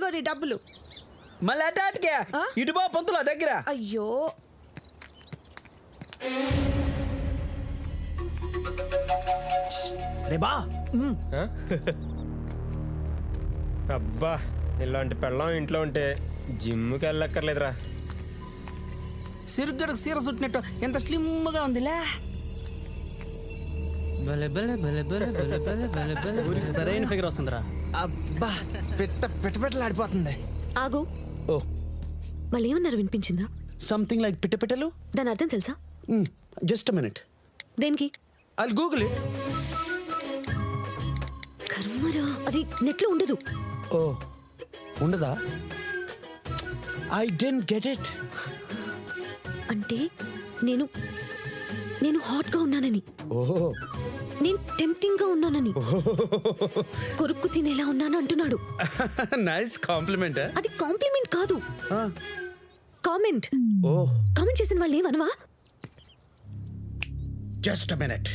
ఇదిగో నీ డబ్బులు. మళ్ళీ అటాట్కే ఇటు బా పంతుల దగ్గర. అయ్యో రే బా. అబ్బా ఇలాంటి పెళ్ళం ఇంట్లో ఉంటే జిమ్కి వెళ్ళక్కర్లేదురా. సిరుగ్గడకు సీర చుట్టినట్టు ఎంత స్లిమ్గా ఉందిలే. సరైన ఫిగర్ వస్తుందిరా. అబ్బా పెట్టలాడిపోతుంది. ఆగు. ఓ వాళ్ళు ఏమన్నారు వినిపించిందా? సంథింగ్ లైక్ పిట్టలు. దాని అర్థం తెలుసా? Just minute. దేనికి? I Google it. కర్మరా, అది నెట్లో ఉండదు. ఓ ఉండదా? I don't get it. అంటే నేను హాట్ గా ఉన్నానని, ఓహో నేను టెంప్టింగ్ గా ఉన్నానని, కొరుక్కు తినేలా ఉన్నాను అంటున్నాడు. Nice compliment. అది కాంప్లిమెంట్ కాదు, కామెంట్. ఓ కామెంట్ చేసిన వాళ్ళు ఏమనవా? Just minute.